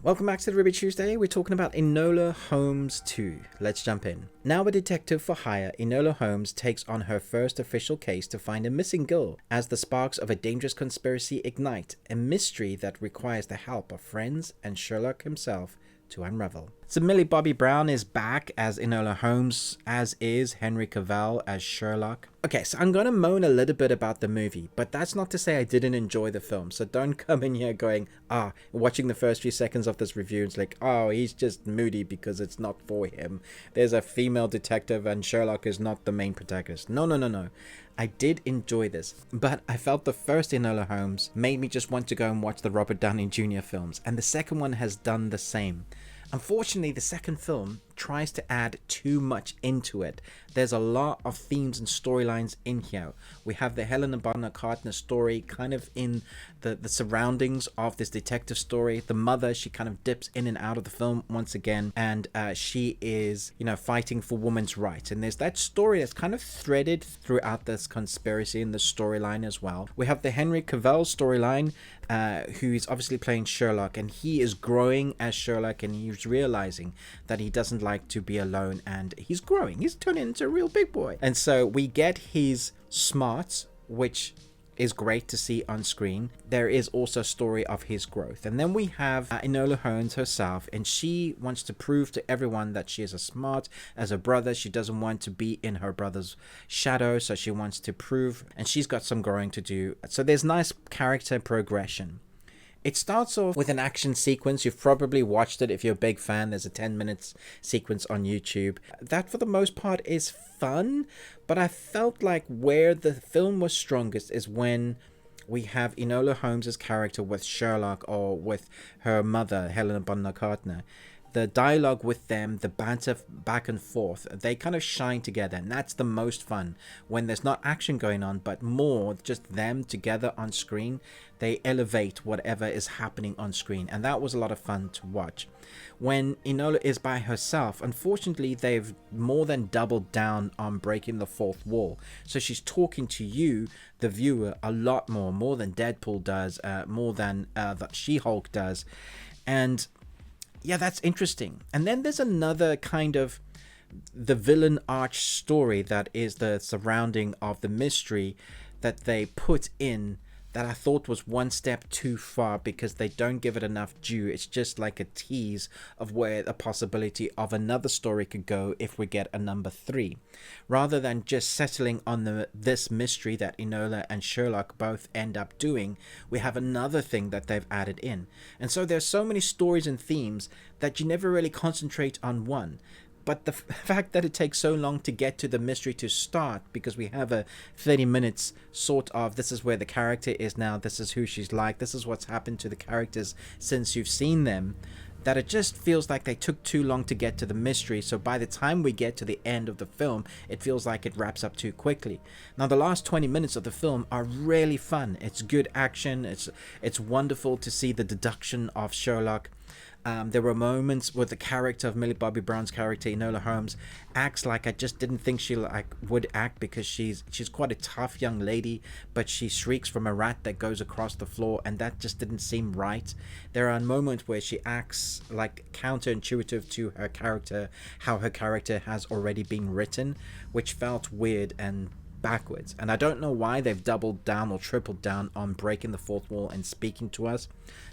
Welcome back to the Ruby Tuesday. We're talking about Enola Holmes 2. Let's jump in. Now a detective for hire, Enola Holmes takes on her first official case to find a missing girl as the sparks of a dangerous conspiracy ignite, a mystery that requires the help of friends and Sherlock himself to unravel. So Millie Bobby Brown is back as Enola Holmes, as is Henry Cavill as Sherlock. Okay, so I'm going to moan a little bit about the movie, but that's not to say I didn't enjoy the film. So don't come in here going, watching the first few seconds of this review, it's like, oh, he's just moody because it's not for him. There's a female detective and Sherlock is not the main protagonist. No. I did enjoy this, but I felt the first Enola Holmes made me just want to go and watch the Robert Downey Jr. films, and the second one has done the same. Unfortunately, the second film tries to add too much into it. There's a lot of themes and storylines in here. We have the Helena Bonham Carter story kind of in the surroundings of this detective story. The mother, she kind of dips in and out of the film once again, and she is, fighting for women's rights. And there's that story that's kind of threaded throughout this conspiracy and the storyline as well. We have the Henry Cavill storyline, who is obviously playing Sherlock, and he is growing as Sherlock, and he's realizing that he doesn't like to be alone, and he's growing. He's turning into a real big boy. And so we get his smarts, which is great to see on screen. There is also a story of his growth. And then we have Enola Holmes herself, and she wants to prove to everyone that she is as smart as her brother. She doesn't want to be in her brother's shadow, so she wants to prove, and she's got some growing to do. So there's nice character progression. It starts off with an action sequence. You've probably watched it if you're a big fan. There's a 10 minutes sequence on YouTube. That, for the most part, is fun, but I felt like where the film was strongest is when we have Enola Holmes' character with Sherlock or with her mother, Helena Bonham Carter. The dialogue with them, the banter back and forth, they kind of shine together, and that's the most fun. When there's not action going on, but more just them together on screen, they elevate whatever is happening on screen, and that was a lot of fun to watch. When Enola is by herself, unfortunately, they've more than doubled down on breaking the fourth wall. So she's talking to you, the viewer, a lot more than Deadpool does, more than the She-Hulk does, and yeah, that's interesting. And then there's another kind of the villain arch story that is the surrounding of the mystery that they put in that I thought was one step too far because they don't give it enough due. It's just like a tease of where the possibility of another story could go if we get a number 3. Rather than just settling on this mystery that Enola and Sherlock both end up doing, we have another thing that they've added in. And so there's so many stories and themes that you never really concentrate on one. But the fact that it takes so long to get to the mystery to start, because we have a 30 minutes sort of, this is where the character is now, this is who she's like, this is what's happened to the characters since you've seen them, that it just feels like they took too long to get to the mystery. So by the time we get to the end of the film, it feels like it wraps up too quickly. Now the last 20 minutes of the film are really fun. It's good action. It's wonderful to see the deduction of Sherlock. There were moments where the character of Millie Bobby Brown's character, Enola Holmes, acts like I just didn't think she would act, because she's quite a tough young lady, but she shrieks from a rat that goes across the floor, and that just didn't seem right. There are moments where she acts like counterintuitive to her character, how her character has already been written, which felt weird and backwards. And I don't know why they've doubled down or tripled down on breaking the fourth wall and speaking to us.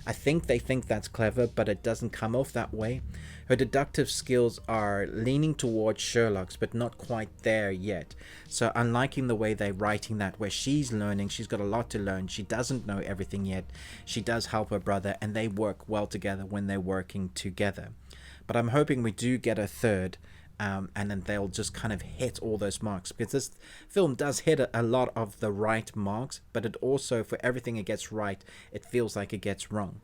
I think they think that's clever, but it doesn't come off that way. Her deductive skills are leaning towards Sherlock's, but not quite there yet. So I'm liking the way they're writing that, where she's learning, she's got a lot to learn, she doesn't know everything yet, she does help her brother, and they work well together when they're working together. But I'm hoping we do get a third, and then they'll just kind of hit all those marks, because this film does hit a lot of the right marks, but it also, for everything it gets right, it feels like it gets wrong.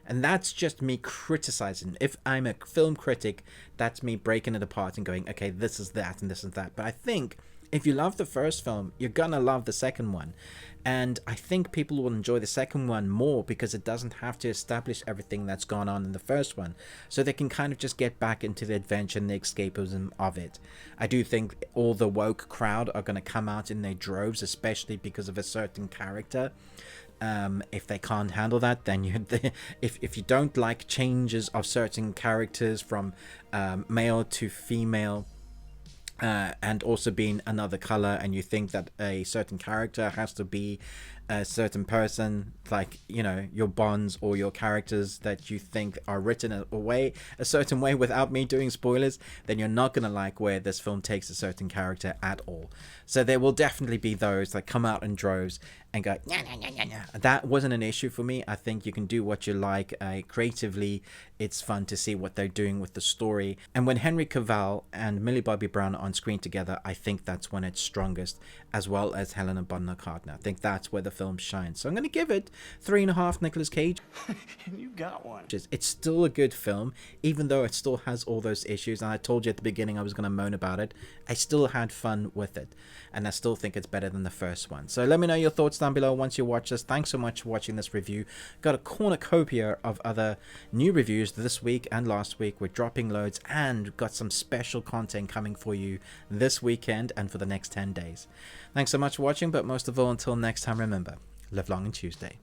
And that's just me criticizing. If I'm a film critic, that's me breaking it apart and going, okay, this is that and this is that. But I think if you love the first film, you're gonna love the second one. And I think people will enjoy the second one more because it doesn't have to establish everything that's gone on in the first one. So they can kind of just get back into the adventure and the escapism of it. I do think all the woke crowd are going to come out in their droves, especially because of a certain character. If they can't handle that, then if you don't like changes of certain characters from male to female, and also being another color, and you think that a certain character has to be a certain person, like, you know, your bonds or your characters that you think are written a certain way without me doing spoilers, then you're not gonna like where this film takes a certain character at all. So there will definitely be those that come out in droves and go, nah, nah, nah, nah, nah. That wasn't an issue for me. I think you can do what you like. Creatively, it's fun to see what they're doing with the story. And when Henry Cavill and Millie Bobby Brown are on screen together, I think that's when it's strongest, as well as Helena Bonham Carter. I think that's where the film shines. So I'm going to give it 3.5 Nicolas Cage. You got one. It's still a good film, even though it still has all those issues. And I told you at the beginning I was going to moan about it. I still had fun with it. And I still think it's better than the first one. So let me know your thoughts down below once you watch this. Thanks so much for watching this review. Got a cornucopia of other new reviews this week and last week. We're dropping loads and got some special content coming for you this weekend and for the next 10 days. Thanks so much for watching, but most of all, until next time, remember, live long and Tuesday.